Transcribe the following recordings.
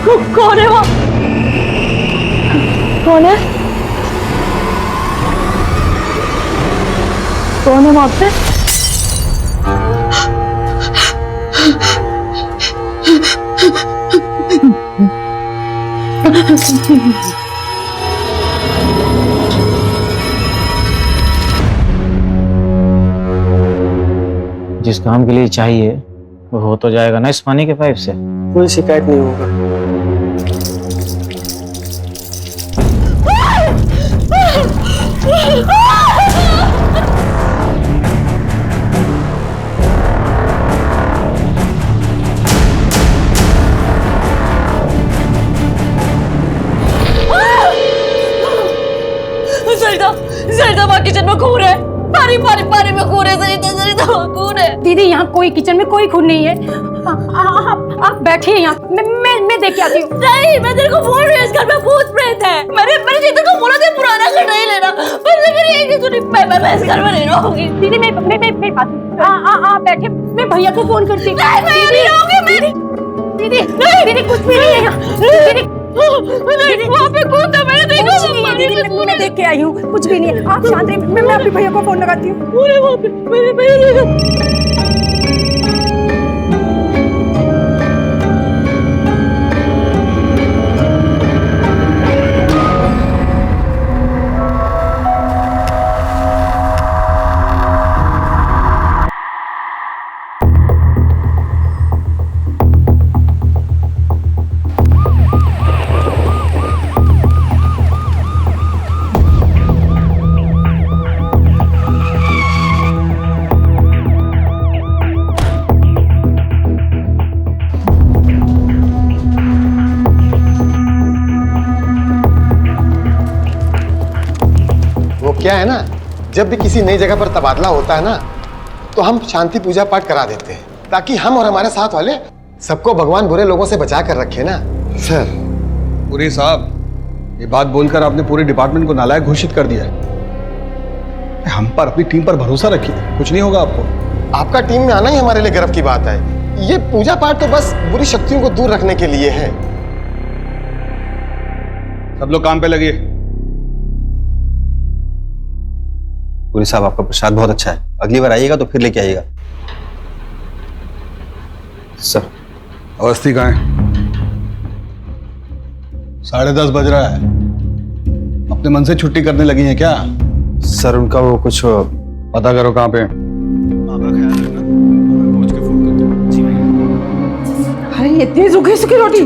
कौन है वो? कौन है? कौन है वहां पे? जिस काम के लिए चाहिए वो हो तो जाएगा ना इस पानी के पाइप से। कोई शिकायत नहीं होगा। सरिता वहाँ किचन में खून है। पानी पानी पानी में खून है। सरिता वहाँ खून है। दीदी यहाँ कोई किचन में कोई खून नहीं है। आप बैठिए यहाँ, मैं देख के आती हूँ। नहीं, मैं तेरे को बोल रही हूँ इस घर में भूत प्रेत है। मैंने चेतन को बोला था पुराना घर नहीं लेना, पर मेरी एक ही सुनी। मैं इस घर में नहीं रहूंगी। दीदी मैं आप बैठे, मैं भैया को फोन करती हूँ। नहीं रहूंगी मैं। दीदी कुछ भी नहीं है यहाँ। दीदी वहाँ पे कौन था? मैंने देखा। कुछ नहीं है दीदी, मैं देख के आई हूँ। कुछ भी नहीं है, आप शांत रहिए। मैं अपने भैया को फोन लगाती हूँ। वहाँ पे मैंने देखा। क्या है ना, जब भी किसी नई जगह पर तबादला होता है ना, तो हम शांति पूजा पाठ करा देते हैं ताकि हम और हमारे साथ वाले सबको भगवान बुरे लोगों से बचा कर रखे ना। सर पुरी साहब, ये बात बोलकर आपने पूरे डिपार्टमेंट को नालायक घोषित कर दिया है। हम पर, अपनी टीम पर भरोसा रखिए, कुछ नहीं होगा आपको। आपका टीम में आना ही हमारे लिए गर्व की बात है। ये पूजा पाठ तो बस बुरी शक्तियों को दूर रखने के लिए है। सब लोग काम पे लगिए। पुरी साहब, आपका प्रसाद बहुत अच्छा है, अगली बार आइएगा तो फिर लेके आइएगा। सर अवस्थी कहाँ है? 10:30 बज रहा है। अपने मन से छुट्टी करने लगी हैं क्या? सर उनका वो कुछ पता करो कहाँ पे। अरे इतनी सूखी सूखी रोटी,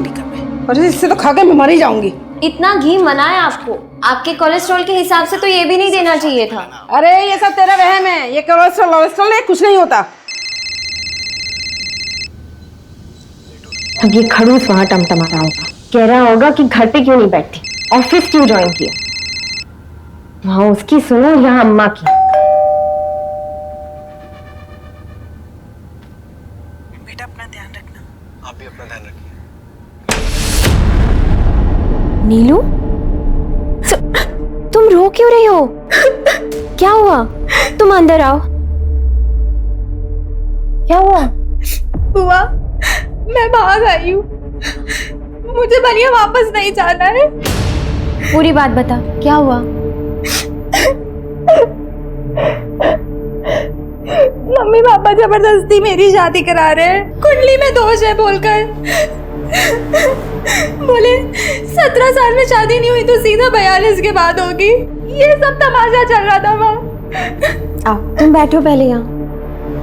अरे इससे तो खा के मैं मर ही जाऊंगी। इतना घी मना है आपको, आपके कोलेस्ट्रॉल के हिसाब से तो ये भी नहीं देना चाहिए था। अरे ये सब तेरा वहम है, ये कोलेस्ट्रॉल है, कुछ नहीं होता। अब ये खड़ूस वहां टमटमा रहा होगा, कह रहा होगा कि घर पे क्यों नहीं बैठती, ऑफिस क्यों ज्वाइन किया। वहां उसकी सुनो, यहाँ अम्मा की। बेटा अपना ध्यान रखना। आप भी अपना ध्यान रखिए। नीलू, तुम रो क्यों रही हो? क्या हुआ? तुम अंदर आओ। क्या हुआ? बुआ, मैं भाग आई हूँ। मुझे बनिया वापस नहीं जाना है। पूरी बात बता, क्या हुआ? मम्मी पापा जबरदस्ती मेरी शादी करा रहे हैं, कुंडली में दोष है बोलकर। बोले 17 साल में शादी नहीं हुई तो सीधा 42 के बाद होगी। ये सब तमाशा चल रहा था वहाँ। आओ तुम बैठो पहले यहाँ।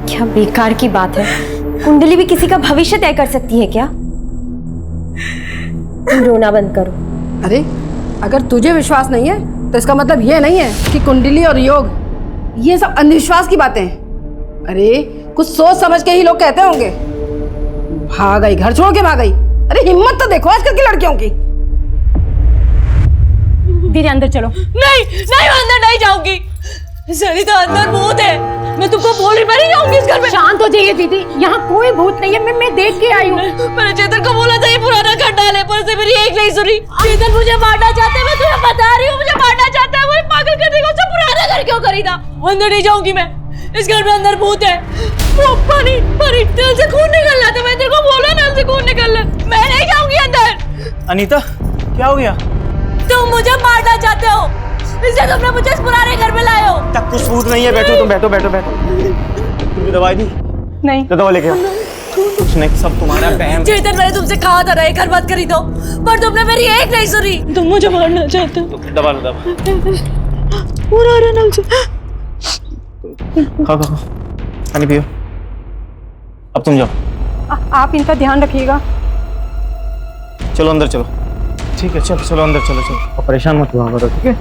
क्या बेकार की बात है, कुंडली भी किसी का भविष्य तय कर सकती है क्या? तुम रोना बंद करो। अरे अगर तुझे विश्वास नहीं है तो इसका मतलब ये नहीं है कि कुंडली और योग ये सब अंधविश्वास की बातें हैं। अरे कुछ सोच समझ के ही लोग कहते होंगे। भाग गई, घर छोड़ के भाग गई। अरे हिम्मत तो देखो आजकल की लड़कियों की। दीदी अंदर चलो। नहीं नहीं, मैं अंदर नहीं जाऊंगी। सरिता, अंदर भूत है। मैं तुमको बोल रही, मैं नहीं जाऊंगी इस घर में। शांत हो जाइए दीदी, यहाँ कोई भूत नहीं है। मैं देख के आई हूँ। मैंने चेतन को बोला था ये पुराना घर डाले, पर से मेरी एक नहीं सुनी। चेतन मुझे मारना चाहते हैं, मैं तुम्हें बता रही हूँ, मुझे मारना चाहता है। वो पागल करने को उससे पुराना घर क्यों खरीदा? अंदर नहीं जाऊंगी मैं, इस घर में अंदर भूत है। वो पानी नल से खून निकल रहा था, मैं तेरे को बोला नल से खून निकल रहा, मैं नहीं जाऊंगी अंदर। अनीता क्या हो गया? तुम मुझे मारना चाहते हो, इसलिए तुमने मुझे इस पुराने घर में लाए हो। तब कुछ सबूत नहीं है, बैठो तुम, बैठो बैठो बैठो। तुमने दवाई दी? नहीं। तो दवा लेके आओ। कुछ नहीं, सब तुम्हारा बहम। चेतन, मैंने तुमसे कहा था ना ये घर मत खरीदो, पर तुमने मेरी एक नहीं सुनी। तुम मुझे मारना चाहते हो। दबा लो, दबा। पूरा नल से। खाओ खाओ, पानी पियो। अब तुम जाओ। आप इनका ध्यान रखिएगा। चलो अंदर चलो। ठीक है, चलो चलो अंदर चलो चलो। और परेशान मत हुआ करो, ठीक है?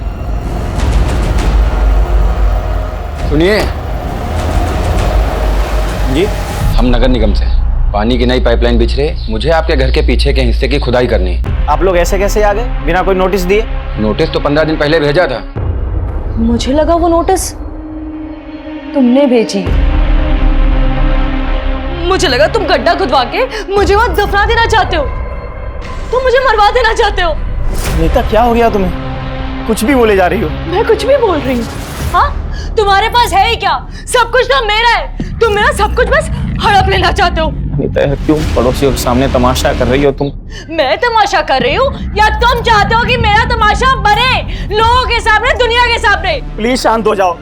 सुनिए जी। हम नगर निगम से पानी की नई पाइपलाइन बिछ रही, मुझे आपके घर के पीछे के हिस्से की खुदाई करनी है। आप लोग ऐसे कैसे आ गए बिना कोई नोटिस दिए? नोटिस तो 15 दिन पहले भेजा था। मुझे लगा वो नोटिस तुमने भेजी। मुझे लगा तुम गड्ढा खुदवा के मुझे वहां दफना देना चाहते हो, तुम मुझे मरवा देना चाहते हो। नीता क्या हो गया तुम्हें? कुछ भी बोले जा रही हो। मैं कुछ भी बोल रही हूँ? हाँ, तुम्हारे पास है ही क्या? सब कुछ तो मेरा है, तुम मेरा सब कुछ बस हड़प लेना चाहते हो। नीता क्यों पड़ोसियों के सामने तमाशा कर रही हो तुम? मैं तमाशा कर रही हूँ या तुम चाहते हो कि मेरा तमाशा बने लोगों के सामने, दुनिया के सामने? प्लीज शांत हो जाओ,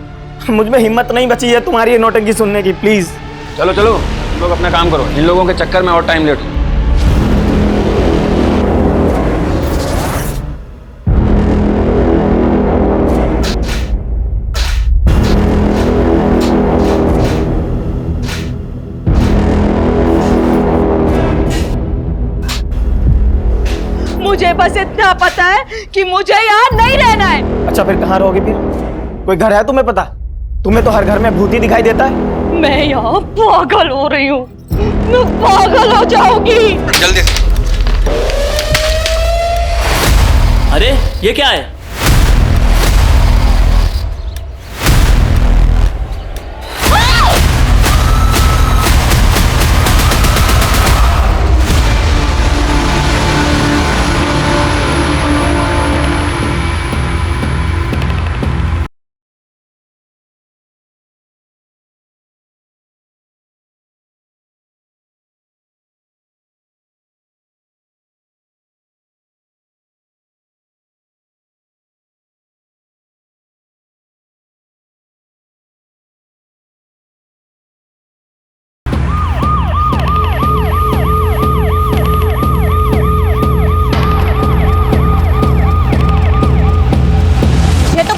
मुझ में हिम्मत नहीं बची है तुम्हारी ये नौटंकी सुनने की, प्लीज। चलो चलो तुम लोग अपना काम करो, इन लोगों के चक्कर में और टाइम लेट हो। मुझे बस इतना पता है कि मुझे यहाँ नहीं रहना है। अच्छा फिर कहाँ रहोगे फिर? कोई घर है तुम्हें पता? तुम्हें तो हर घर में भूत ही दिखाई देता है। मैं यहाँ पागल हो रही हूँ, मैं पागल हो जाऊंगी। जल्दी से। अरे ये क्या है?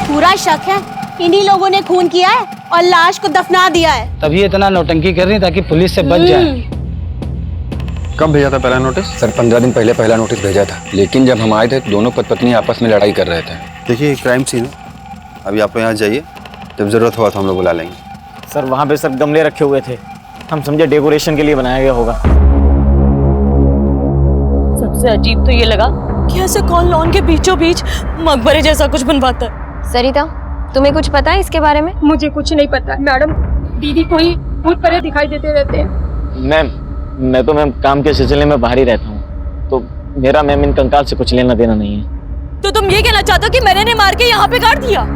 पूरा शक है इन्हीं लोगों ने खून किया है और लाश को दफना दिया है। तभी इतना नौटंकी कर रही ताकि पुलिस से बच जाए। कब भेजा था पहला नोटिस? सर 15 दिन पहले पहला नोटिस भेजा था, लेकिन जब हम आए थे तो दोनों पति पत्नी आपस में लड़ाई कर रहे थे। देखिए क्राइम सीन है, अभी आप यहाँ जाइए, जब जरूरत हुआ तो हम लोग बुला लेंगे। सर वहाँ पे सर गमले रखे हुए थे, हम समझे डेकोरेशन के लिए बनाया गया होगा। सबसे अजीब तो ये लगा कि ऐसे कौन लॉन के बीचों बीच मकबरे जैसा कुछ बनवाता है। सरिता, तुम्हें कुछ पता है इसके बारे में? मुझे कुछ नहीं पता मैडम, दीदी को ही भूत परे दिखाई देते रहते हैं। मैम मैं तो मैम काम के सिलसिले में बाहर ही रहता हूँ, तो मेरा मैम इन कंकाल से कुछ लेना देना नहीं है। तो तुम ये कहना चाहते हो कि मैंने मार के यहाँ पे गाड़ दिया?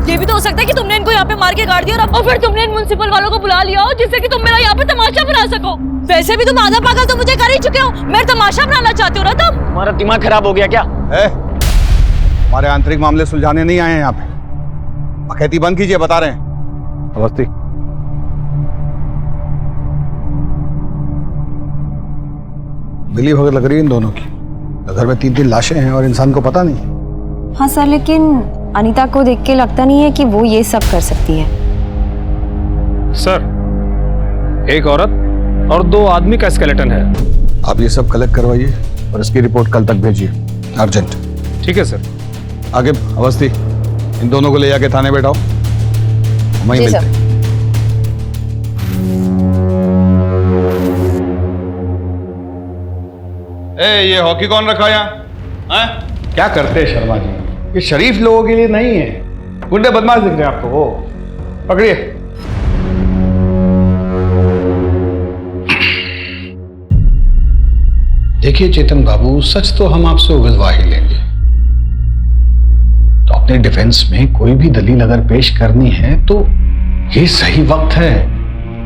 ये भी तो हो सकता है कि तुमने इनको यहाँ पे मार के गाड़ दिया और फिर तुमने इन म्युनिसिपल वालों को बुला लिया हो जिससे कि तुम मेरा यहाँ पे तमाशा बना सको। वैसे भी तुम आधा पागल तो मुझे कर ही चुके हो, मेरा तमाशा बनाना चाहते हो ना तुम? तुम्हारा दिमाग खराब हो गया क्या? हमारे आंतरिक मामले सुलझाने नहीं आए हैं यहाँ पे, अखैती बंद कीजिए, बता रहे हैं। अवस्थी बिली भगत लग रही है इन दोनों की। घर में 3-3 लाशें हैं और इंसान को पता नहीं। हाँ सर, लेकिन अनीता को देख के लगता नहीं है कि वो ये सब कर सकती है। सर एक औरत और 2 आदमी का स्केलेटन है। आप ये सब कलेक्ट करवाइए और इसकी रिपोर्ट कल तक भेजिए, अर्जेंट। ठीक है सर। आगे अवस्थी, इन दोनों को ले जाके थाने बैठाओ, वहीं मिलते हैं। ये हॉकी कौन रखा यहाँ? क्या करते हैं शर्मा जी? ये शरीफ लोगों के लिए नहीं है, गुंडे बदमाश दिख रहे हैं आपको। वो पकड़िए। देखिए चेतन बाबू, सच तो हम आपसे उगलवा ही लेंगे, तो अपने डिफेंस में कोई भी दलील अगर पेश करनी है तो ये सही वक्त है।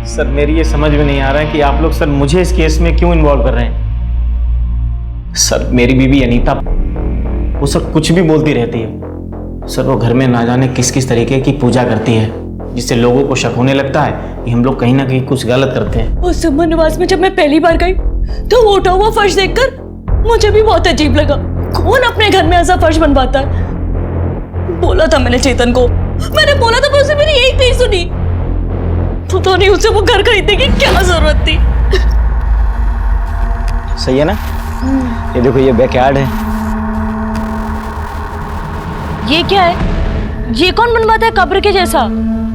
सर मेरी ये समझ में नहीं आ रहा है कि आप लोग सर मुझे इस केस में क्यों इन्वॉल्व कर रहे हैं। सर मेरी बीवी अनीता, वो सर कुछ भी बोलती रहती है। सर वो घर में ना जाने किस किस तरीके की पूजा करती है, जिससे लोगों को शक होने लगता है कि हम लोग कहीं ना कहीं कुछ गलत करते हैं। उस सुमन निवास में जब मैं पहली बार गई तो वो उठा हुआ फर्श देखकर मुझे भी बहुत अजीब लगा। कौन अपने घर में ऐसा फर्श बनवाता है? बोला था मैंने चेतन को, मैंने बोला था, पर उसने मेरी एक नहीं सुनी। तो नहीं उसे वो घर खरीदने की क्या जरूरत थी? सही है ना? ये देखो ये बैकयार्ड है। ये क्या है? ये कौन बनवाता है कब्र के जैसा?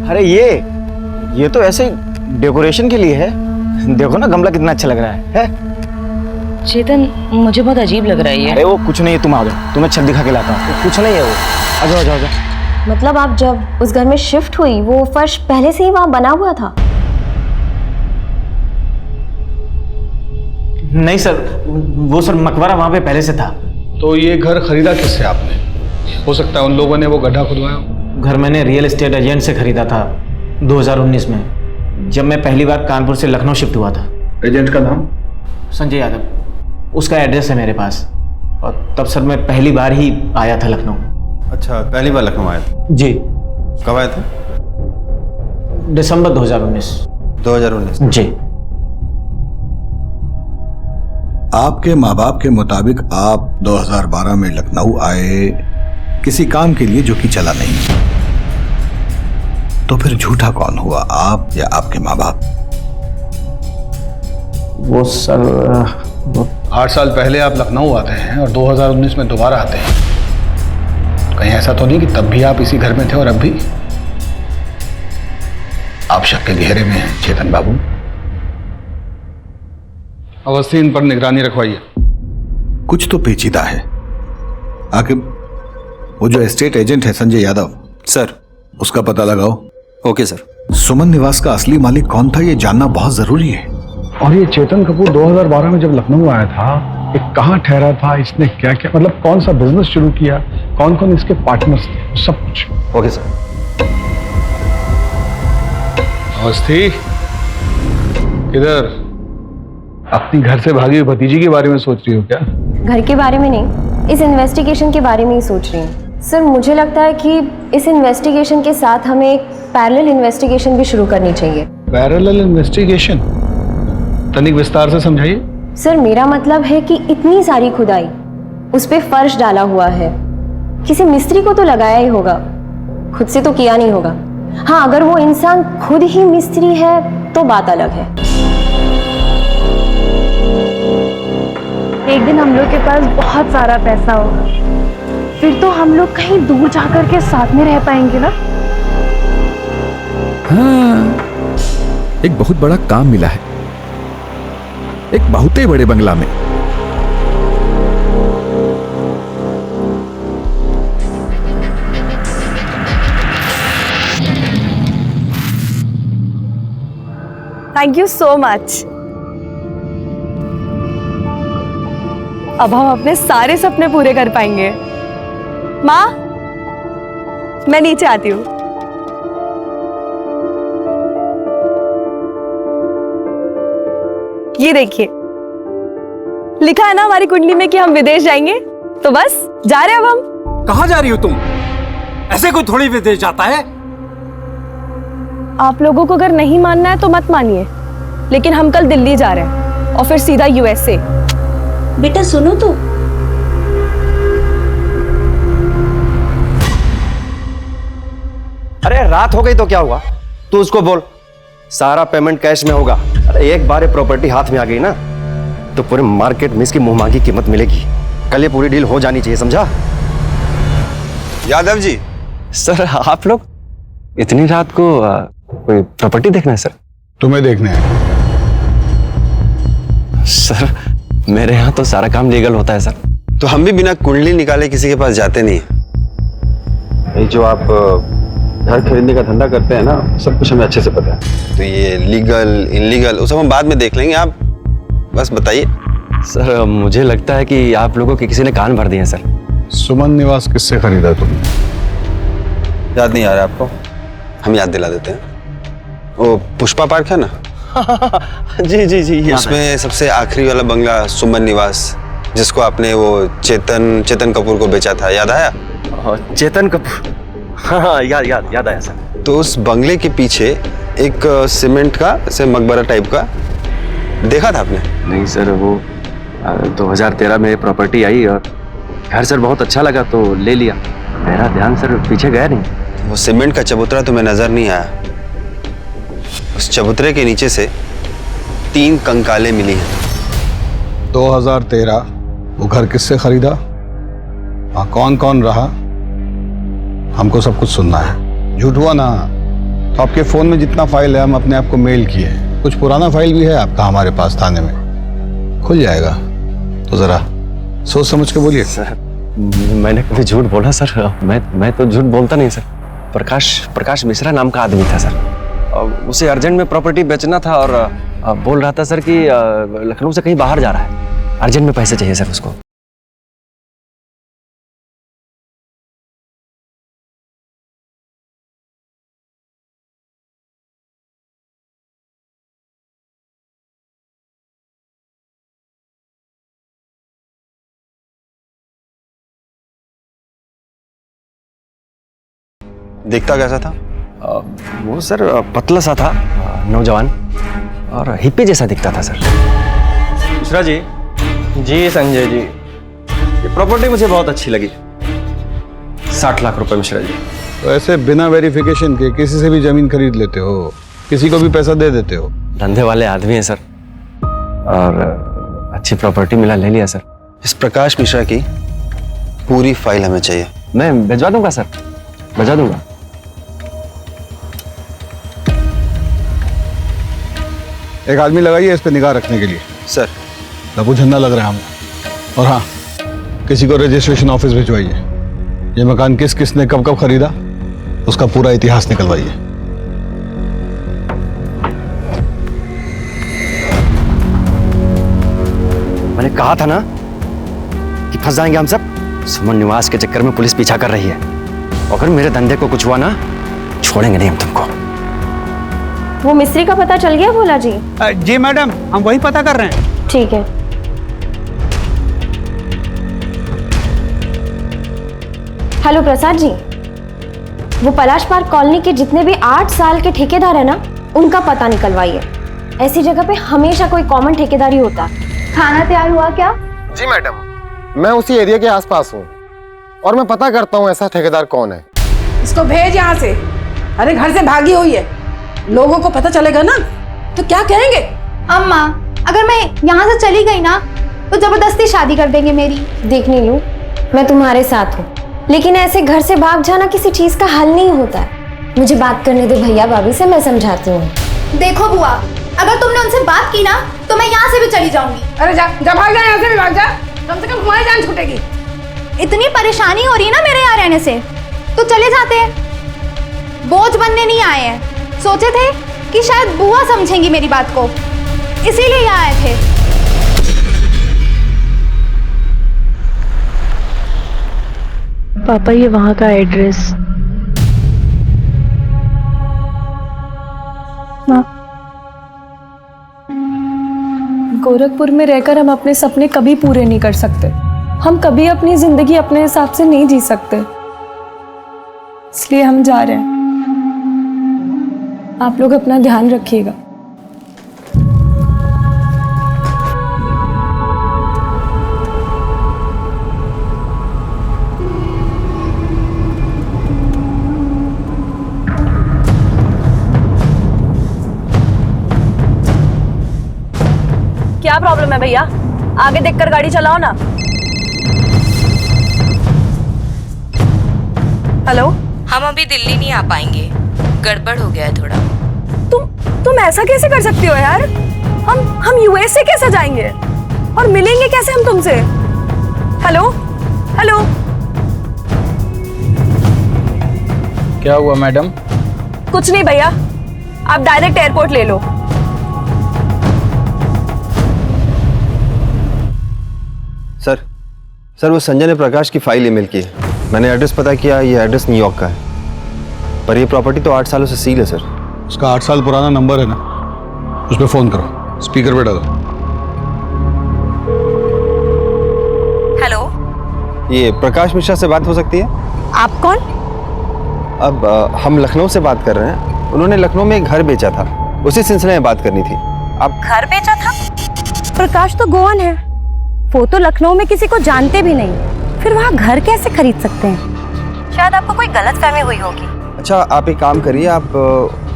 अरे ये तो ऐसे ही डेकोरेशन के लिए है। देखो ना गमला कितना अच्छा लग रहा है? चेतन मुझे बहुत अजीब लग रहा है ये। अरे वो कुछ नहीं है, तुम आ जाओ, तुम्हें छत दिखा के लाता हूँ। कुछ नहीं है वो, आ जाओ आ जाओ आ जाओ। मतलब आप जब उस घर में शिफ्ट हुई वो फर्श पहले से ही वहां बना हुआ था? नहीं सर, वो सर मकबरा वहां पे पहले से था। तो ये घर खरीदा किससे आपने? हो सकता है उन लोगों ने वो गड्ढा खुदवाया हो। घर मैंने रियल एस्टेट एजेंट से खरीदा था 2019 में, जब मैं पहली बार कानपुर से लखनऊ शिफ्ट हुआ था। एजेंट का नाम? संजय यादव, उसका एड्रेस है मेरे पास। और तब सर मैं पहली बार ही आया था लखनऊ। अच्छा, पहली बार लखनऊ आया था? जी। कब आया था? दिसंबर 2019। 2019? जी। आपके माँ बाप के मुताबिक आप 2012 में लखनऊ आए किसी काम के लिए जो कि चला नहीं, तो फिर झूठा कौन हुआ, आप या आपके माँ बाप? वो सर 8 साल पहले आप लखनऊ आते हैं और 2019 में दोबारा आते हैं। कहीं ऐसा तो नहीं कि तब भी आप इसी घर में थे और अब भी? आप शक के घेरे में हैं चेतन बाबू। अवस्थी इन पर निगरानी रखवाइए। कुछ तो पेचीदा है। आखिर वो जो एस्टेट एजेंट है संजय यादव सर। उसका पता लगाओ। Okay sir. सुमन निवास का असली मालिक कौन था ये जानना बहुत जरूरी है। और ये चेतन कपूर 2012 में जब लखनऊ आया था, ये कहाँ ठहरा था, इसने क्या क्या, मतलब कौन सा बिजनेस शुरू किया, कौन कौन इसके पार्टनर्स थे, सब कुछ। Okay sir. अवस्थी किधर? अपनी घर से भागी हुई भतीजी के बारे में सोच रही हो क्या? घर के बारे में नहीं, इस इन्वेस्टिगेशन के बारे में ही सोच रही हूँ। सर मुझे लगता है कि इस इन्वेस्टिगेशन के साथ हमें एक पैरेलल इन्वेस्टिगेशन भी शुरू करनी चाहिए। Parallel investigation? तनिक विस्तार से समझाइए। सर मेरा मतलब है कि इतनी सारी खुदाई, उस पे फर्श डाला हुआ है, किसी मिस्त्री को तो लगाया ही होगा, खुद से तो किया नहीं होगा। हाँ, अगर वो इंसान खुद ही मिस्त्री है तो बात अलग है। एक दिन हम लोग के पास बहुत सारा पैसा होगा, फिर तो हम लोग कहीं दूर जाकर के साथ में रह पाएंगे ना। हाँ, एक बहुत बड़ा काम मिला है, एक बहुत ही बड़े बंगला में। Thank you so much. अब हम अपने सारे सपने पूरे कर पाएंगे। माँ, मैं नीचे आती हूँ। ये देखिए, लिखा है ना हमारी कुंडली में कि हम विदेश जाएंगे, तो बस जा रहे हैं अब हम। कहाँ जा रही हो तुम? ऐसे कोई थोड़ी विदेश जाता है। आप लोगों को अगर नहीं मानना है तो मत मानिए, लेकिन हम कल दिल्ली जा रहे हैं और फिर सीधा यूएसए। बेटा सुनो तो। अरे रात हो गई तो क्या हुआ? तू उसको बोल सारा पेमेंट कैश में होगा। अरे एक बार ये प्रॉपर्टी हाथ में आ गई ना तो पूरे मार्केट में इसकी मुंहमांगी कीमत मिलेगी। कल ये पूरी डील हो जानी चाहिए, समझा? यादव जी। सर आप लोग इतनी रात को कोई प्रॉपर्टी देखना है सर? तुम्हें देखना है? सर मेरे यहाँ तो सारा काम लीगल होता है सर। तो हम भी बिना कुंडली निकाले किसी के पास जाते नहीं। ये जो आप घर खरीदने का धंधा करते हैं ना, सब कुछ हमें अच्छे से पता है। तो ये लीगल इनलीगल वो सब हम बाद में देख लेंगे, आप बस बताइए। सर मुझे लगता है कि आप लोगों के किसी ने कान भर दिए हैं सर। सुमन निवास किससे खरीदा तुमने? याद नहीं आ रहा आपको? हम याद दिला देते हैं। वो पुष्पा पार्क है ना? जी जी जी, उसमें सबसे आखिरी वाला बंगला सुमन निवास, जिसको आपने वो चेतन कपूर को बेचा था, याद आया? चेतन कपूर, हाँ याद आया सर। तो उस बंगले के पीछे एक सीमेंट का ऐसे मकबरा टाइप का देखा था आपने? नहीं सर, वो 2013 में प्रॉपर्टी आई और घर सर बहुत अच्छा लगा तो ले लिया। मेरा ध्यान सर पीछे गया नहीं। वो सीमेंट का चबूतरा तुम्हें नजर नहीं आया? उस चबूतरे के नीचे से 3 कंकालें मिली हैं। 2013 वो घर किससे खरीदा, वहाँ कौन कौन रहा, हमको सब कुछ सुनना है। झूठ हुआ ना तो आपके फोन में जितना फाइल है हम अपने आप को मेल किए, कुछ पुराना फाइल भी है आपका हमारे पास थाने में, खुल जाएगा। तो जरा सोच समझ के बोलिए। सर मैंने कभी झूठ बोला सर? मैं तो झूठ बोलता नहीं सर। प्रकाश मिश्रा नाम का आदमी था सर, उसे अर्जेंट में प्रॉपर्टी बेचना था और बोल रहा था सर कि लखनऊ से कहीं बाहर जा रहा है, अर्जेंट में पैसे चाहिए सर उसको। दिखता कैसा था? वो सर पतला सा था, नौजवान और हिप्पी जैसा दिखता था सर। मिश्रा जी। जी संजय जी। ये प्रॉपर्टी मुझे बहुत अच्छी लगी, 60 लाख रुपए मिश्रा जी। तो ऐसे बिना वेरिफिकेशन के किसी से भी जमीन खरीद लेते हो, किसी को भी पैसा दे देते हो? धंधे वाले आदमी हैं सर, और अच्छी प्रॉपर्टी मिला, ले लिया सर। इस प्रकाश मिश्रा की पूरी फाइल हमें चाहिए। मैं भिजवा दूंगा सर, भिजवा दूंगा। एक आदमी लगाइए इस पे निगाह रखने के लिए। सर लबू झंडा लग रहा है हमको। और हाँ, किसी को रजिस्ट्रेशन ऑफिस भिजवाइए। ये मकान किसने कब खरीदा उसका पूरा इतिहास निकलवाइए। मैंने कहा था ना कि फंस जाएंगे हम सब। सुमन निवास के चक्कर में पुलिस पीछा कर रही है, अगर मेरे धंधे को कुछ हुआ ना, छोड़ेंगे नहीं हम तुमको। वो मिस्त्री का पता चल गया भोला जी? जी मैडम, हम वही पता कर रहे हैं। ठीक है। हेलो प्रसाद जी, वो पलाश पार्क कॉलोनी के जितने भी 8 साल के ठेकेदार है ना, उनका पता निकलवाइए। ऐसी जगह पे हमेशा कोई कॉमन ठेकेदारी होता है। खाना तैयार हुआ क्या? जी मैडम, मैं उसी एरिया के आसपास हूँ और मैं पता करता हूँ ऐसा ठेकेदार कौन है। इसको भेज यहाँ से। अरे घर से भागी हुई है, लोगों को पता चलेगा ना तो क्या कहेंगे? अम्मा, अगर मैं यहाँ से चली गई ना तो जबरदस्ती शादी कर देंगे मेरी। देख नीलू, मैं तुम्हारे साथ हूँ, लेकिन ऐसे घर से भाग जाना किसी चीज का हल नहीं होता है। मुझे बात करने दे भैया भाभी से, मैं समझाती हूँ। देखो बुआ, अगर तुमने उनसे बात की ना तो मैं यहाँ से भी चली जाऊंगी। अरे जा भाग जा, यहाँ से भी भाग जा, कम से कम हमारी जान छूटेगी। इतनी परेशानी हो रही है ना मेरे यहाँ रहने से, तो चले जाते हैं। बोझ बनने नहीं आए हैं, सोचे थे कि शायद बुआ समझेंगी मेरी बात को, इसीलिए यहाँ आए थे। पापा, ये वहाँ का एड्रेस। गोरखपुर में रहकर हम अपने सपने कभी पूरे नहीं कर सकते। हम कभी अपनी जिंदगी अपने हिसाब से नहीं जी सकते, इसलिए हम जा रहे हैं। आप लोग अपना ध्यान रखिएगा। क्या प्रॉब्लम है भैया? आगे देखकर गाड़ी चलाओ ना। हेलो, हम अभी दिल्ली नहीं आ पाएंगे, गड़बड़ हो गया है थोड़ा। तुम ऐसा कैसे कर सकती हो यार? हम यूएस से कैसे जाएंगे और मिलेंगे कैसे हम तुमसे? Hello hello. क्या हुआ मैडम? कुछ नहीं भैया, आप डायरेक्ट एयरपोर्ट ले लो। सर वो संजय ने प्रकाश की फाइल ईमेल की है। मैंने एड्रेस पता किया, ये एड्रेस न्यूयॉर्क का है, पर ये प्रॉपर्टी तो 8 सालों से सील है सर। उसका 8 साल पुराना नंबर है ना, उस पर फोन करो, स्पीकर पे डालो। हेलो, ये प्रकाश मिश्रा से बात हो सकती है? आप कौन? अब हम लखनऊ से बात कर रहे हैं। उन्होंने लखनऊ में एक घर बेचा था, उसी सिलसिले में बात करनी थी। आप घर बेचा था? प्रकाश तो गोवन है, वो तो लखनऊ में किसी को जानते भी नहीं, फिर वहाँ घर कैसे खरीद सकते हैं? शायद आपको कोई गलतफहमी हुई होगी। अच्छा, आप एक काम करिए, आप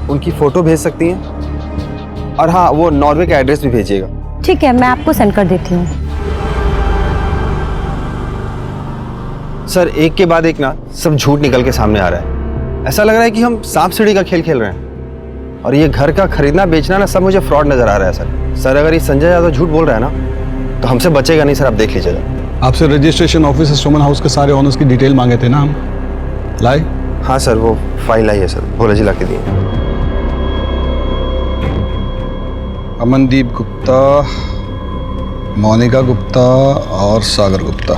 उनकी फोटो भेज सकती हैं, और हाँ, वो नॉर्वे का एड्रेस भी भेजिएगा। ठीक है, मैं आपको सेंड कर देती हूँ। सर, एक के बाद एक ना सब झूठ निकल के सामने आ रहा है। ऐसा लग रहा है कि हम सांप सीढ़ी का खेल खेल रहे हैं, और ये घर का खरीदना बेचना ना सब मुझे फ्रॉड नजर आ रहा है सर। सर, अगर ये संजय यादव झूठ बोल रहा है ना, तो हमसे बचेगा नहीं सर, आप देख लीजिएगा। आपसे रजिस्ट्रेशन ऑफिस सुमन हाउस के सारे ऑनर्स की डिटेल मांगे थे ना हम, लाए? हाँ सर, वो फाइल आई है सर, भोला जी ला के दिए। अमनदीप गुप्ता, मोनिका गुप्ता और सागर गुप्ता।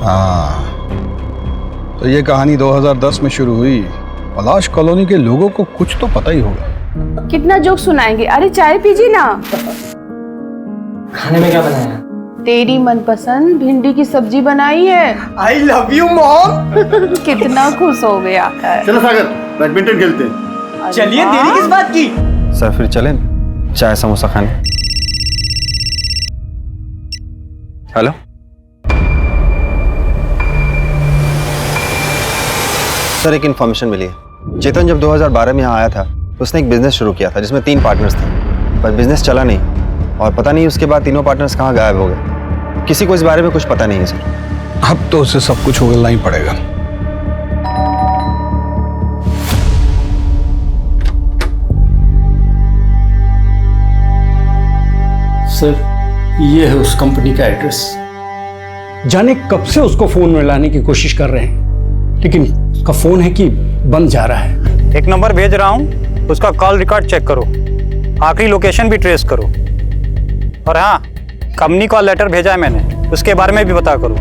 हाँ, तो ये कहानी 2010 में शुरू हुई। पलाश कॉलोनी के लोगों को कुछ तो पता ही होगा। कितना जोक सुनाएंगे? अरे चाय पीजिए ना। खाने में क्या बनाया? तेरी मनपसंद भिंडी की सब्जी बनाई है। I love you mom. कितना खुश हो गया। चलो सागर, बैडमिंटन खेलते हैं। चलिए, देरी किस बात की? सर, फिर चलें चाय समोसा खाने। हेलो, सर, एक इन्फॉर्मेशन मिली है। चेतन जब 2012 में यहाँ आया था तो उसने एक बिजनेस शुरू किया था जिसमें 3 पार्टनर्स थे, पर बिजनेस चला नहीं, और पता नहीं उसके बाद तीनों पार्टनर्स कहाँ गायब हो गए। किसी को इस बारे में कुछ पता नहीं है सर। अब तो उसे सब कुछ उगलना ही पड़ेगा। सर, ये है उस कंपनी का एड्रेस। जाने कब से उसको फोन में लाने की कोशिश कर रहे हैं, लेकिन उसका फोन है कि बंद जा रहा है। एक नंबर भेज रहा हूँ, उसका कॉल रिकॉर्ड चेक करो, आखिरी लोकेशन भी ट्रेस करो, और हाँ, कंपनी का लेटर भेजा है मैंने, उसके बारे में भी पता करो।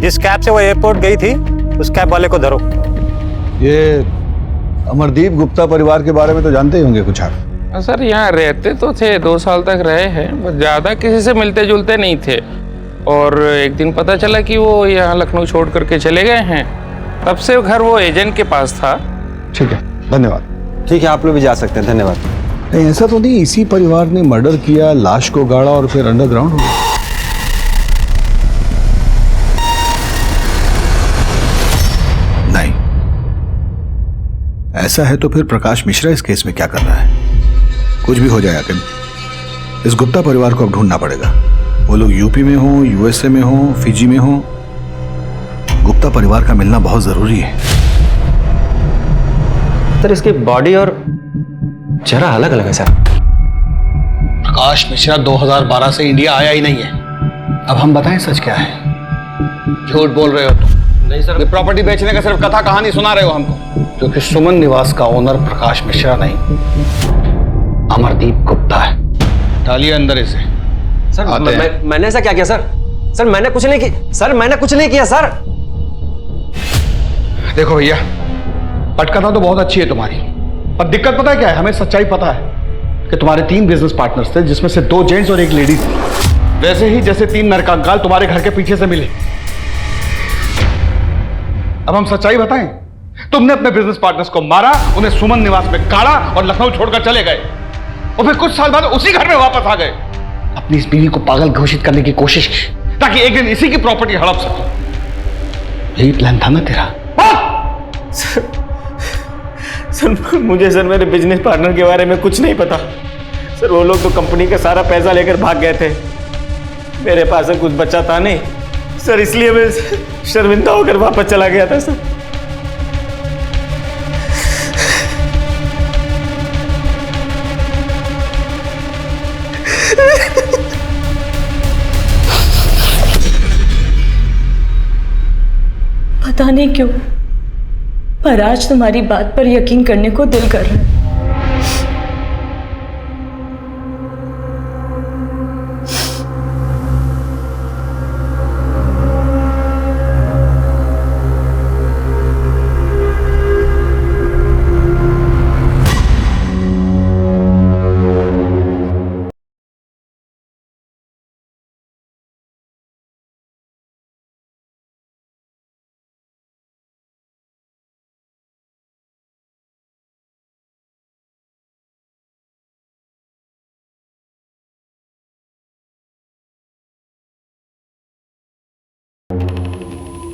जिस कैब से वो एयरपोर्ट गई थी, उस कैब वाले को धरो। ये अमरदीप गुप्ता परिवार के बारे में तो जानते ही होंगे कुछ आप? सर, यहाँ रहते तो थे, 2 साल तक रहे हैं, बस ज़्यादा किसी से मिलते जुलते नहीं थे, और एक दिन पता चला कि वो यहाँ लखनऊ छोड़ करके चले गए हैं। तब से घर वो एजेंट के पास था। ठीक है, धन्यवाद। ठीक है, आप लोग भी जा सकते हैं, धन्यवाद। नहीं, ऐसा तो नहीं इसी परिवार ने मर्डर किया, लाश को गाड़ा और फिर अंडरग्राउंड हो गया? नहीं, ऐसा है तो फिर प्रकाश मिश्रा इस केस में क्या कर रहा है? कुछ भी हो जाए आखिर, इस गुप्ता परिवार को अब ढूंढना पड़ेगा। वो लोग यूपी में हो, यूएसए में हो, फिजी में हो, गुप्ता परिवार का मिलना बहुत जरूरी है। सर, इसकी बॉडी और चेहरा अलग अलग है सर। प्रकाश मिश्रा 2012 से इंडिया आया ही नहीं है। अब हम बताएं सच क्या है? झूठ बोल रहे हो तुम। नहीं सर, ये प्रॉपर्टी बेचने का सिर्फ कथा कहानी सुना रहे हो हमको, क्योंकि सुमन निवास का ओनर प्रकाश मिश्रा नहीं, अमरदीप गुप्ता है। डालिए अंदर इसे। सर, मैंने ऐसा क्या किया सर? सर, मैंने कुछ नहीं किया सर, मैंने कुछ नहीं किया सर। देखो भैया, पटकथा तो बहुत अच्छी है तुम्हारी, पर दिक्कत पता है क्या है? हमें सच्चाई पता है कि तुम्हारे 3 बिजनेस पार्टनर्स थे, जिसमें से 2 जेंट्स और 1 लेडीज थी, वैसे ही जैसे 3 नरकंकाल तुम्हारे घर के पीछे से मिले। अब हम सच्चाई बताएं, तुमने अपने बिजनेस पार्टनर्स को मारा, उन्हें सुमन निवास में गाड़ा और लखनऊ छोड़कर चले गए, और फिर कुछ साल बाद उसी घर में वापस आ गए। अपनी इस बीवी को पागल घोषित करने की कोशिश की ताकि एक दिन इसी की प्रॉपर्टी हड़प सको। यही प्लान था ना तेरा? सर, मुझे सर मेरे बिजनेस पार्टनर के बारे में कुछ नहीं पता सर। वो लोग तो कंपनी का सारा पैसा लेकर भाग गए थे, मेरे पास कुछ बचा था नहीं सर, इसलिए मैं शर्मिंदा होकर वापस चला गया था सर। पता नहीं क्यों, पर आज तुम्हारी बात पर यकीन करने को दिल कर रहा है।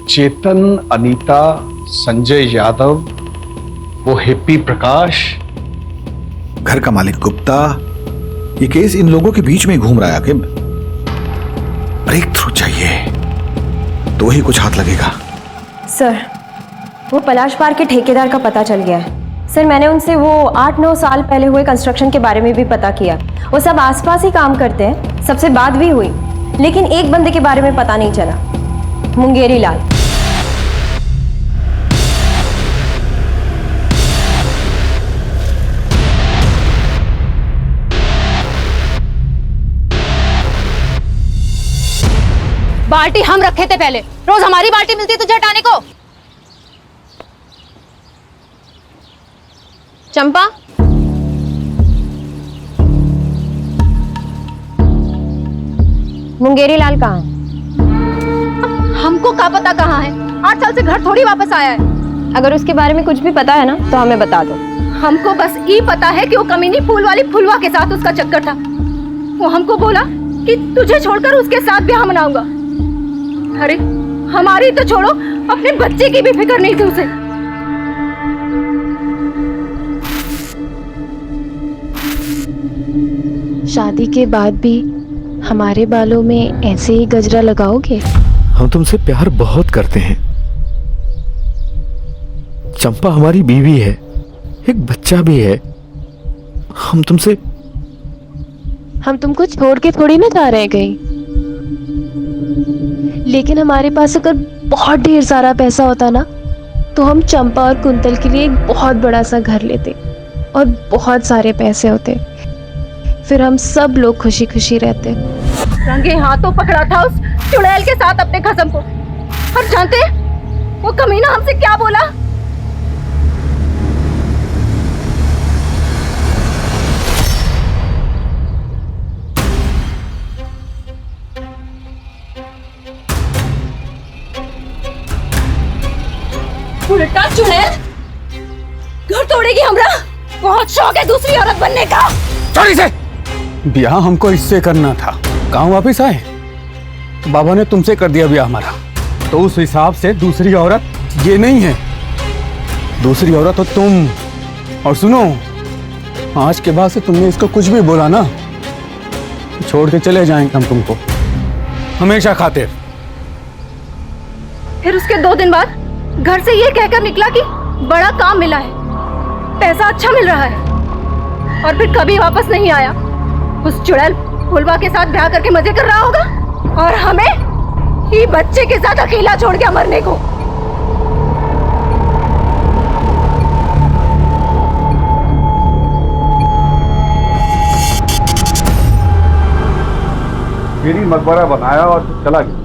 चेतन, अनीता, संजय यादव, वो हिप्पी प्रकाश, घर का मालिक गुप्ता, ये केस इन लोगों के बीच में घूम रहा है। आखिर ब्रेक थ्रू चाहिए तो ही कुछ हाथ लगेगा। सर, वो पलाश पार्क के ठेकेदार का पता चल गया है। सर, मैंने उनसे वो 8-9 साल पहले हुए कंस्ट्रक्शन के बारे में भी पता किया। वो सब आसपास ही काम करते हैं, सबसे बात भी हुई, लेकिन एक बंदे के बारे में पता नहीं चला, मुंगेरी लाल। बाल्टी हम रखे थे पहले, रोज हमारी बाल्टी मिलती तुझे हटाने को। चंपा, मुंगेरी लाल कहाँ है? हमको क्या पता कहाँ है, 8 साल से घर थोड़ी वापस आया है। अगर उसके बारे में कुछ भी पता है ना तो हमें बता दो। हमको बस ये पता है कि वो कमीनी फूल वाली फुलवा के साथ उसका चक्कर था। वो हमको बोला कि तुझे छोड़कर उसके साथ ब्याह मनाऊंगा। अरे हमारी तो छोड़ो, अपने बच्चे की भी फिक्र नहीं थी उसे। शादी के बाद भी हमारे बालों में ऐसे ही गजरा लगाओगे? हम तुमसे प्यार बहुत करते हैं। चंपा हमारी बीवी है, एक बच्चा भी है। हम तुमको छोड़ के थोड़ी ना जा रहे हैं कहीं। लेकिन हमारे पास अगर बहुत ढेर सारा पैसा होता ना तो हम चंपा और कुंतल के लिए एक बहुत बड़ा सा घर लेते और बहुत सारे पैसे होते, फिर हम सब लोग खुशी खुशी रहते। रंगे हाथों पकड़ा था उस चुड़ैल के साथ अपने खसम को। और जानते हैं वो कमीना हमसे क्या बोला? उल्टा चुड़ैल घर तोड़ेगी हमरा। बहुत शौक है दूसरी औरत बनने का। चोरी से ब्याह हमको इससे करना था। गांव वापस आए तो बाबा ने तुमसे कर दिया ब्याह हमारा, तो उस हिसाब से दूसरी औरत ये नहीं है, दूसरी औरत तो तुम। और सुनो, आज के बाद से तुमने इसको कुछ भी बोला ना तो छोड़ के चले जाएंगे हम तुमको हमेशा खातिर। फिर उसके 2 दिन बाद घर से ये कहकर निकला कि बड़ा काम मिला है, पैसा अच्छा मिल रहा है, और फिर कभी वापस नहीं आया। उस चुड़ैल फुलवा के साथ ब्याह करके मजे कर रहा होगा और हमें ही बच्चे के साथ अकेला छोड़ के मरने को। मेरी मकबरा बनाया और फिर चला गया।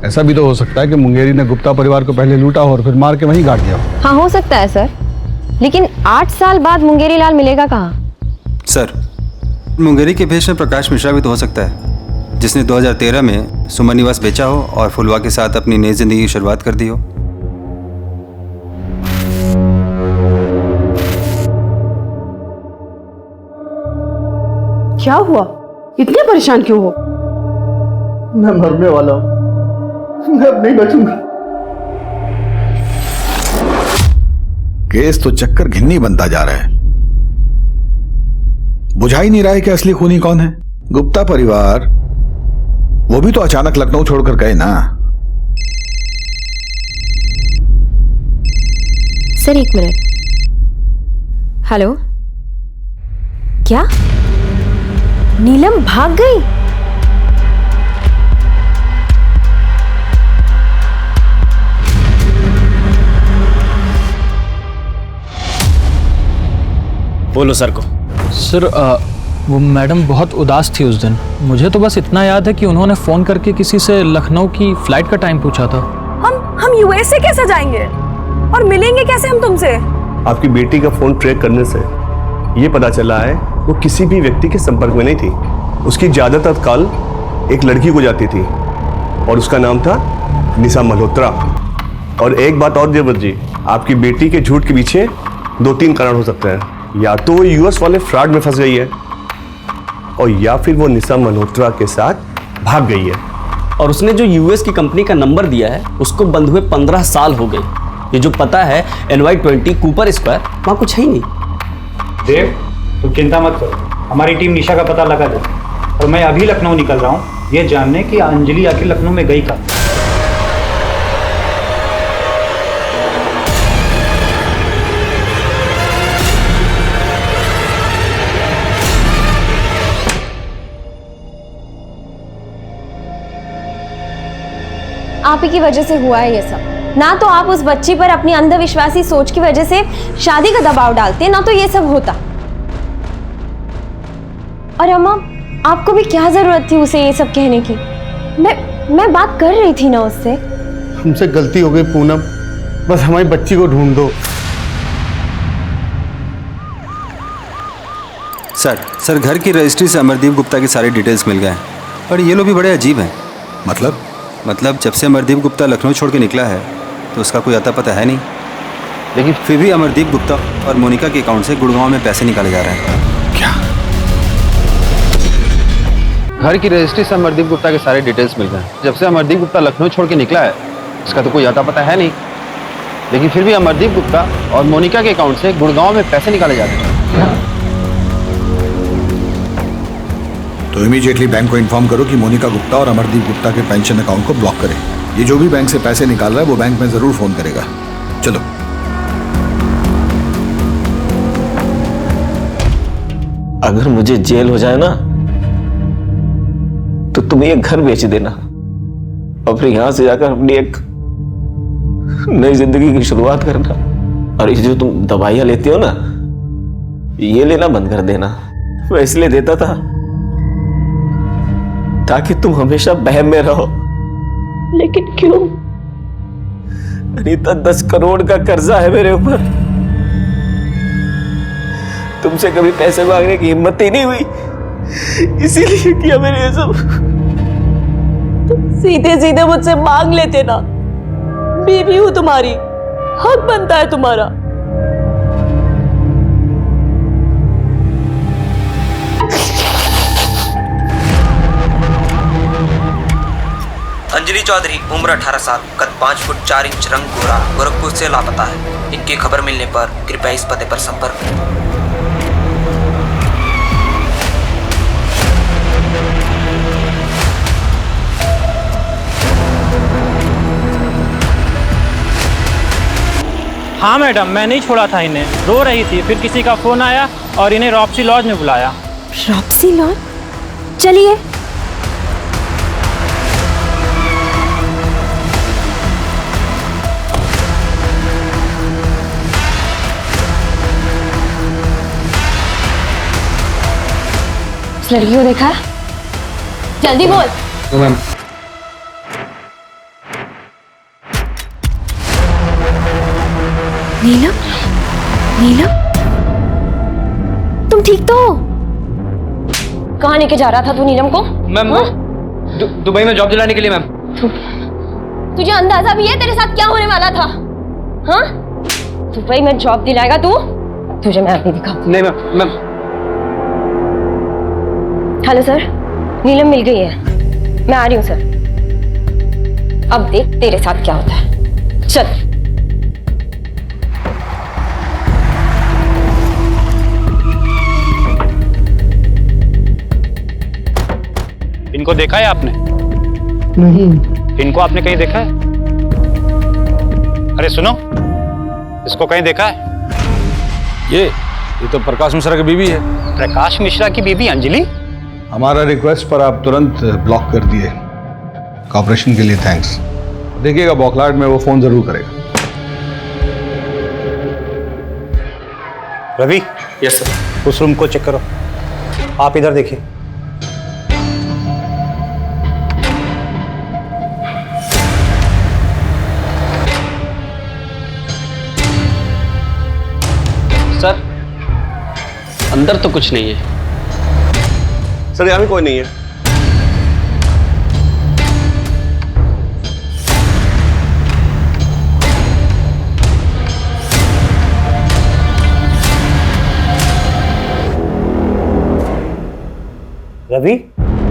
ऐसा भी तो हो सकता है कि मुंगेरी ने गुप्ता परिवार को पहले लूटा और फिर मार के वहीं गाड़ दिया। हाँ, हो सकता है सर, लेकिन 8 साल बाद मुंगेरी लाल मिलेगा कहाँ? सर, मुंगेरी के भेष में प्रकाश मिश्रा भी तो हो सकता है, जिसने 2013 में सुमन निवास बेचा हो और फुलवा के साथ अपनी नई जिंदगी की शुरुआत कर दी हो। क्या हुआ? इतने परेशान क्यों हो? मैं मरने वाला हूं, मैं अब नहीं बचूंगा। केस तो चक्कर घिन्नी बनता जा रहा है। बुझा ही नहीं रहा है कि असली खूनी कौन है। गुप्ता परिवार, वो भी तो अचानक लखनऊ छोड़कर गए ना। Sir 1 minute. हेलो, क्या नीलम भाग गई? बोलो सर को। सर वो मैडम बहुत उदास थी उस दिन। मुझे तो बस इतना याद है कि उन्होंने फोन करके किसी से लखनऊ की फ्लाइट का टाइम पूछा था। हम यूएस से कैसे जाएंगे और मिलेंगे कैसे हम तुमसे? आपकी बेटी का फोन ट्रैक करने से ये पता चला है वो किसी भी व्यक्ति के संपर्क में नहीं थी। उसकी ज्यादातर कॉल एक लड़की को जाती थी और उसका नाम था निशा मल्होत्रा। और एक बात और देवर जी, आपकी बेटी के झूठ के पीछे 2-3 कारण हो सकते हैं। या तो वो यूएस वाले फ्रॉड में फंस गई है और या फिर वो निशा मल्होत्रा के साथ भाग गई है। और उसने जो यूएस की कंपनी का नंबर दिया है उसको बंद हुए 15 साल हो गए। ये जो पता है NY20 कूपर स्क्वायर, वहाँ कुछ है ही नहीं। देव, तुम चिंता मत करो, हमारी टीम निशा का पता लगा दे। और मैं अभी लखनऊ निकल रहा हूँ ये जानने कि अंजलि आखिर लखनऊ में गई कब। आप ही की वजह से हुआ है ये सब। ना तो आप उस बच्ची पर अपनी अंधविश्वासी सोच की वजह से शादी का दबाव डालते, ना तो ये सब होता। और अम्मा, आपको भी क्या जरूरत थी उसे ये सब कहने की? मैं बात कर रही थी ना उससे। हमसे गलती हो गई पूनम, बस हमारी बच्ची को ढूंढ दो। सर घर की रजिस्ट्री से अमरदीप गुप्ता की सारी डिटेल्स मिल गए हैं, पर ये लोग भी बड़े अजीब हैं। मतलब जब से अमरदीप गुप्ता लखनऊ छोड़ के निकला है तो उसका कोई अता पता है नहीं, लेकिन फिर भी अमरदीप गुप्ता और मोनिका के अकाउंट से गुड़गांव में पैसे निकाले जा रहे हैं। क्या? घर की रजिस्ट्री से अमरदीप गुप्ता के सारे डिटेल्स मिल गए। जब से अमरदीप गुप्ता लखनऊ छोड़ के निकला है उसका तो कोई अता पता है नहीं, लेकिन फिर भी अमरदीप गुप्ता और मोनिका के अकाउंट से गुड़गांव में पैसे निकाले जा रहे हैं। तो इमीडिएटली बैंक को इन्फॉर्म करो कि मोनिका गुप्ता और अमरदीप गुप्ता के पेंशन अकाउंट को ब्लॉक करें। ये जो भी बैंक से पैसे निकाल रहा है वो बैंक में जरूर फोन करेगा। चलो। अगर मुझे जेल हो जाए ना तो तुम ये घर बेच देना और फिर यहां से जाकर अपनी एक नई जिंदगी की शुरुआत करना। और ये जो तुम दवाइयां लेती हो ना, ये लेना बंद कर देना। मैं इसलिए देता था ताकि तुम हमेशा बहम में रहो। लेकिन क्यों? अनीता, 10 करोड़ का कर्जा है मेरे ऊपर। तुमसे कभी पैसे मांगने की हिम्मत ही नहीं हुई, इसीलिए किया मैंने ये सब। सीधे सीधे मुझसे मांग लेते ना, बीवी हूं तुम्हारी, हक बनता है तुम्हारा। अंजलि चौधरी, उम्र 18 साल, कद 5 फुट 4 इंच, रंग गोरा, गोरखपुर से लापता है। इनकी खबर मिलने पर कृपया इस पते पर संपर्क करें। हाँ मैडम, मैं नहीं छोड़ा था इन्हें, रो रही थी, फिर किसी का फोन आया और इन्हें रॉप्सी लॉज में बुलाया। रॉप्सी लॉज? चलिए। उस लड़की को देखा? जल्दी बोल। मैम, नीलम, नीलम, तुम ठीक तो हो? कहाँ लेके जा रहा था तू नीलम को? मैम, दुबई में जॉब दिलाने के लिए। मैम, तुझे अंदाजा भी है तेरे साथ क्या होने वाला था? हाँ, दुबई में जॉब दिलाएगा तू? तुझे मैं अभी दिखाऊं। नहीं मैम। हेलो सर, नीलम मिल गई है, मैं आ रही हूँ सर। अब देख तेरे साथ क्या होता है। चल। इनको देखा है आपने? नहीं। इनको आपने कहीं देखा है? अरे सुनो, इसको कहीं देखा है? ये तो प्रकाश मिश्रा की बीवी है। प्रकाश मिश्रा की बीवी अंजलि? हमारा रिक्वेस्ट पर आप तुरंत ब्लॉक कर दिए। कॉपरेशन के लिए थैंक्स। देखिएगा बौखलाहट में वो फोन जरूर करेगा। रवि। Yes sir. उस रूम को चेक करो। आप इधर देखिए। सर, अंदर तो कुछ नहीं है। सर, यहाँ भी कोई नहीं है। रवि?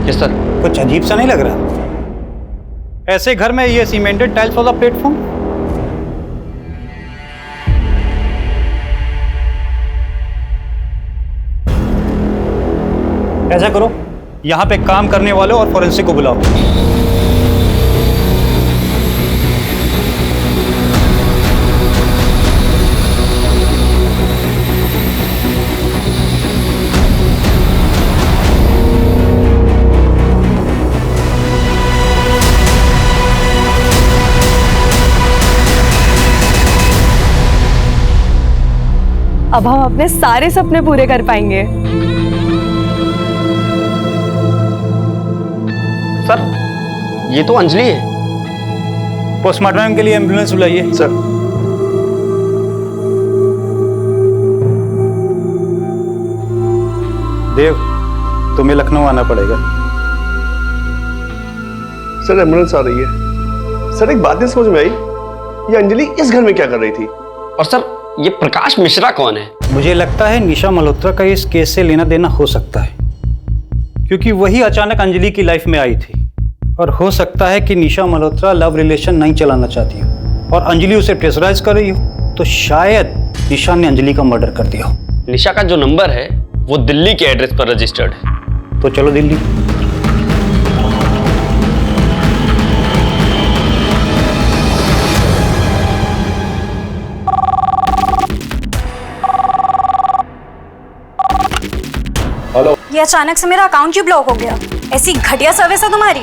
Yes sir. कुछ अजीब सा नहीं लग रहा? ऐसे घर में ये सीमेंटेड टाइल्स वाला प्लेटफॉर्म? ऐसा करो, यहाँ पे काम करने वाले और फोरेंसिक को बुलाओ। अब हम अपने सारे सपने पूरे कर पाएंगे। सर, ये तो अंजलि है। पोस्टमार्टम के लिए एम्बुलेंस बुलाइए। सर। देव, तुम्हें लखनऊ आना पड़ेगा। सर एम्बुलेंस आ रही है। सर एक बात नहीं समझ में आई, ये अंजलि इस घर में क्या कर रही थी? और सर ये प्रकाश मिश्रा कौन है? मुझे लगता है निशा मल्होत्रा का इस केस से लेना देना हो सकता है, क्योंकि वही अचानक अंजलि की लाइफ में आई थी। और हो सकता है कि निशा मल्होत्रा लव रिलेशन नहीं चलाना चाहती हो और अंजलि उसे प्रेशराइज कर रही हो, तो शायद निशा ने अंजलि का मर्डर कर दिया हो। निशा का जो नंबर है वो दिल्ली के एड्रेस पर रजिस्टर्ड है। तो चलो दिल्ली। हेलो। ये अचानक से मेरा अकाउंट क्यों ब्लॉक हो गया? ऐसी घटिया सर्विस है तुम्हारी।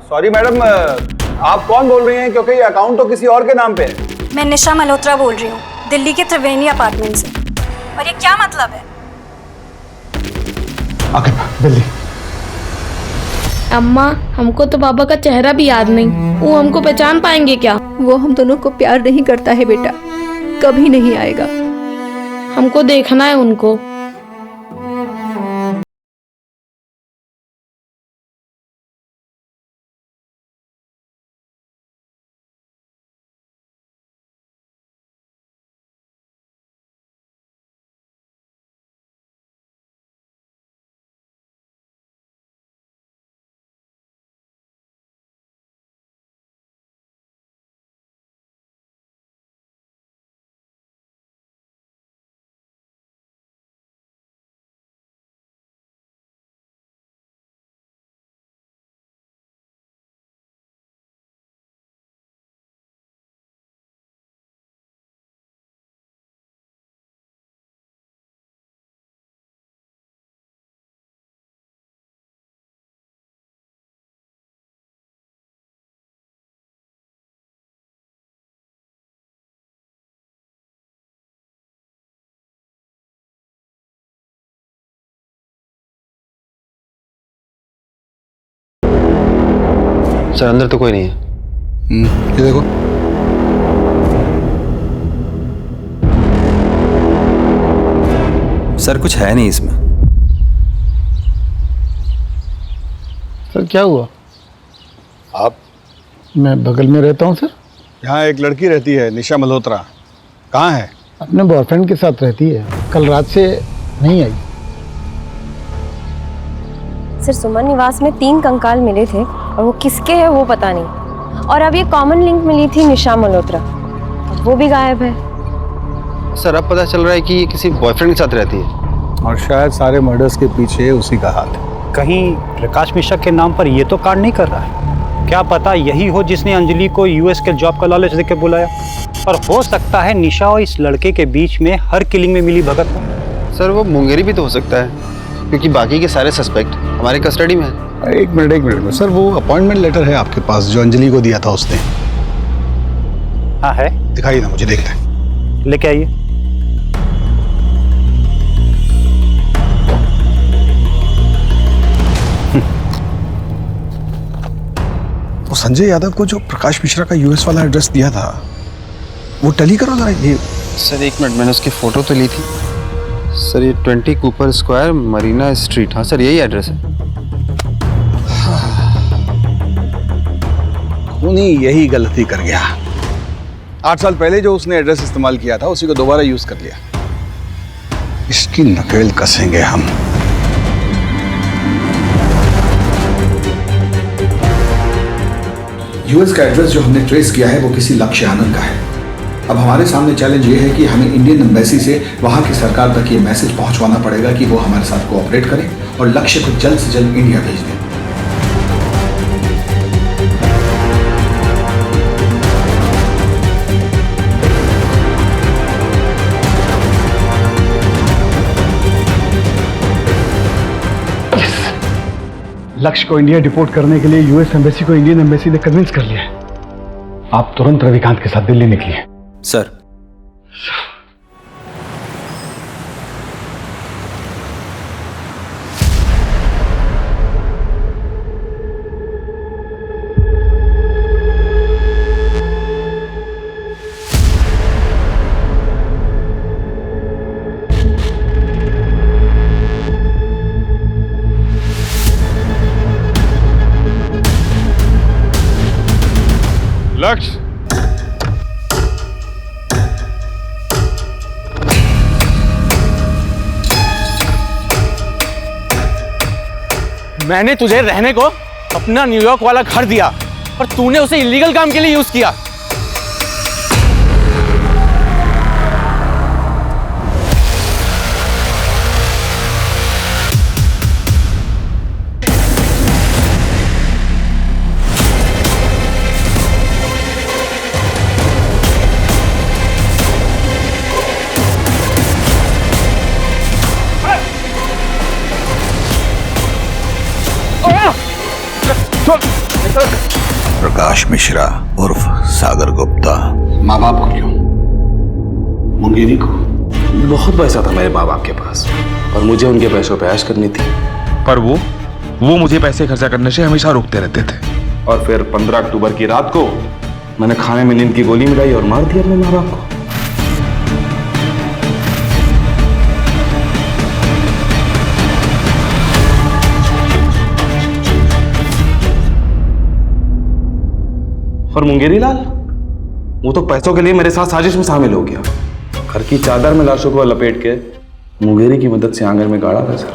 सॉरी मैडम, आप कौन बोल रही हैं? क्योंकि ये अकाउंट तो किसी और के नाम पे है। मैं निशा मल्होत्रा बोल रही हूँ, दिल्ली के त्रिवेणी अपार्टमेंट से। और ये क्या मतलब है? दिल्ली। अम्मा, हमको तो बाबा का चेहरा भी याद नहीं, वो हमको पहचान पाएंगे क्या? वो हम दोनों को प्यार नहीं करता है बेटा, कभी नहीं आएगा। हमको देखना है उनको। सर अंदर तो कोई नहीं है। ये देखो। सर कुछ है नहीं इसमें। सर क्या हुआ? आप? मैं बगल में रहता हूँ सर। यहाँ एक लड़की रहती है निशा मल्होत्रा, कहाँ है? अपने बॉयफ्रेंड के साथ रहती है, कल रात से नहीं आई। सर सुमन निवास में 3 कंकाल मिले थे और वो किसके हैं वो पता नहीं। और अब ये कॉमन लिंक मिली थी निशा मल्होत्रा, वो भी गायब है। सर अब पता चल रहा है कि ये किसी बॉयफ्रेंड के साथ रहती है और शायद सारे मर्डर्स के पीछे उसी का हाथ है। कहीं प्रकाश मिश्रा के नाम पर ये तो कार्ड नहीं कर रहा है? क्या पता यही हो जिसने अंजलि को यूएस के जॉब का लालच देके बुलाया। और हो सकता है निशा और इस लड़के के बीच में हर किलिंग में मिली भगत हो। सर वो मुंगेरी भी तो हो सकता है, क्योंकि बाकी के सारे सस्पेक्ट हमारे कस्टडी में है। एक मिनट सर, वो अपॉइंटमेंट लेटर है आपके पास जो अंजलि को दिया था उसने? हाँ है। दिखाइए ना मुझे, देखते हैं। लेके आइए। वो संजय यादव को जो प्रकाश मिश्रा का यूएस वाला एड्रेस दिया था वो टैली करो जरा। ये सर एक मिनट, मैंने उसकी फोटो तो ली थी। सर ये 20 कूपर स्क्वायर मरीना स्ट्रीट, हाँ सर यही एड्रेस है। नहीं, यही गलती कर गया। 8 साल पहले जो उसने एड्रेस इस्तेमाल किया था उसी को दोबारा यूज कर लिया। इसकी नकेल कसेंगे हम। यूएस का एड्रेस जो हमने ट्रेस किया है वो किसी लक्ष्य आनंद का है। अब हमारे सामने चैलेंज ये है कि हमें इंडियन एम्बेसी से वहां की सरकार तक ये मैसेज पहुंचवाना पड़ेगा कि वो हमारे साथ कोऑपरेट करें और लक्ष्य को जल्द से जल्द इंडिया भेज दें। लक्ष्य को इंडिया डिपोर्ट करने के लिए यूएस एम्बेसी को इंडियन एम्बेसी ने कन्विंस कर लिया है। आप तुरंत रविकांत के साथ दिल्ली निकलिए। सर। लक्ष्य, मैंने तुझे रहने को अपना न्यूयॉर्क वाला घर दिया और तूने उसे इलीगल काम के लिए यूज किया। प्रकाश मिश्रा उर्फ सागर गुप्ता। माँ बाप को क्यों? मुंगेरी को? बहुत पैसा था मेरे माँ बाप के पास और मुझे उनके पैसों पे ऐश करनी थी। पर वो मुझे पैसे खर्चा करने से हमेशा रोकते रहते थे। और फिर 15 अक्टूबर की रात को मैंने खाने में नींद की गोली मिलाई और मार दिया अपने माँ बाप को। और मुंगेरी लाल, वो तो पैसों के लिए मेरे साथ साजिश में शामिल हो गया। घर की चादर में लाशों को लपेट के मुंगेरी की मदद से आंगन में गाड़ा था सर।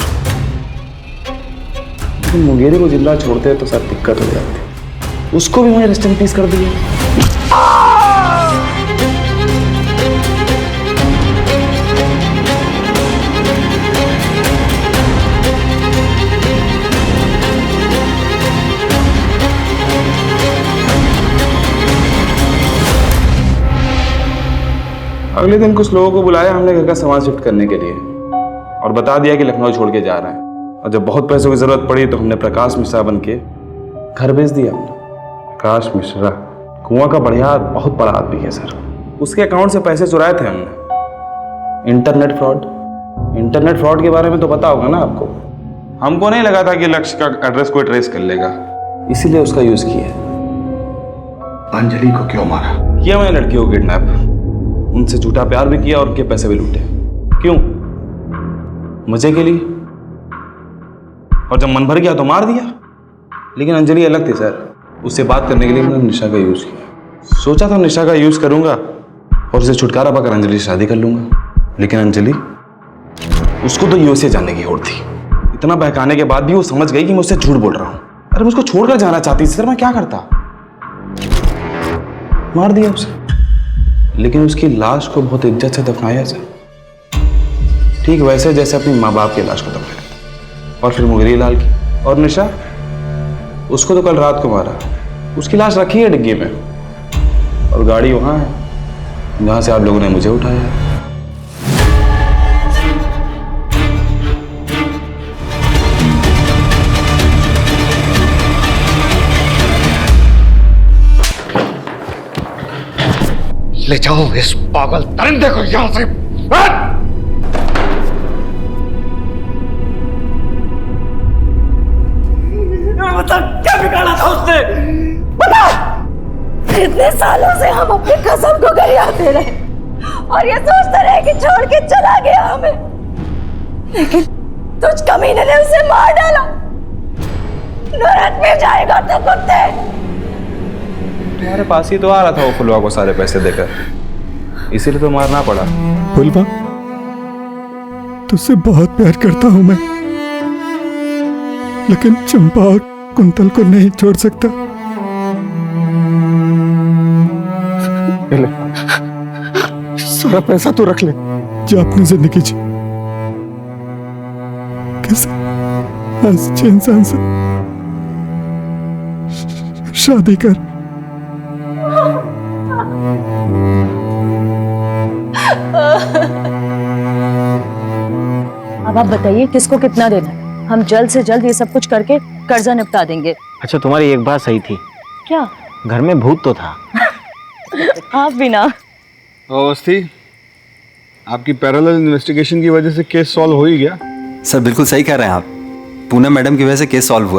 लेकिन मुंगेरी को जिंदा छोड़ते तो सर दिक्कत हो जाती। उसको भी मैंने रेस्ट इन पीस कर दिया। अगले दिन कुछ लोगों को बुलाया हमने घर का सामान शिफ्ट करने के लिए और बता दिया कि लखनऊ छोड़ के जा रहे हैं। और जब बहुत पैसों की जरूरत पड़ी तो हमने प्रकाश मिश्रा बन के घर भेज दिया हमने। प्रकाश मिश्रा कुआं का बढ़िया बहुत बड़ा आदमी है सर। उसके अकाउंट से पैसे चुराए थे हमने। इंटरनेट फ्रॉड के बारे में तो पता होगा ना आपको। हमको नहीं लगा था कि लक्ष्य का एड्रेस कोई ट्रेस कर लेगा, इसीलिए उसका यूज किया। अंजलि को क्यों मारा? किया मैंने लड़कियों को किडनैप, उनसे झूठा प्यार भी किया और उनके पैसे भी लूटे। क्यों? मजे के लिए। और जब मन भर गया तो मार दिया। लेकिन अंजलि अलग थी सर। उससे बात करने के लिए मैंने निशा का यूज किया। सोचा था निशा का यूज करूंगा और उसे छुटकारा पाकर अंजलि से शादी कर लूंगा। लेकिन अंजलि, उसको तो यूएसए जाने की होड़ थी। इतना बहकाने के बाद भी वो समझ गई कि मैं उससे झूठ बोल रहा हूँ। अरे मुझको छोड़कर जाना चाहती थी सर, मैं क्या करता? मार दिया उसे। लेकिन उसकी लाश को बहुत इज्जत से दफनाया सर, ठीक वैसे जैसे अपनी माँ बाप की लाश को दफनाया। और फिर मुंगेरी लाल की और निशा, उसको तो कल रात को मारा। उसकी लाश रखी है डिग्गी में और गाड़ी वहां है जहां से आप लोगों ने मुझे उठाया है। ले जाओ इस पागल दरिंदे को यहां से। बता क्या बिगाड़ा था उसने? बता! इतने सालों से हम अपनी कसम को गरियाते रहे और ये सोचते रहे कि छोड़ के चला गया हमें, लेकिन तुझ कमीने ने उसे मार डाला। नरक में जाएगा तो कुत्ते। तुम्हारे पास ही तो आ रहा था वो फुलवा को सारे पैसे देकर, इसीलिए तो मारना पड़ा। फुलवा, तुझसे बहुत प्यार करता हूं मैं, लेकिन चंपा और कुंतल को नहीं छोड़ सकता। ले सारा पैसा तो रख ले, जो अपनी जिंदगी जी कैसे अच्छे इंसान से शादी कर। अब आप बताइए किसको कितना देना है? हम जल्द से जल्द ये सब कुछ करके कर्जा निपटा देंगे। अच्छा तुम्हारी एक बात सही थी, क्या? घर में भूत तो था। आप भी ना। अवस्थी, आपकी पैरेलल इन्वेस्टिगेशन की वजह से केस सॉल्व हो ही गया। सर बिल्कुल सही कह रहे हैं आप, पूनम मैडम की वजह से केस सॉल्व हुआ।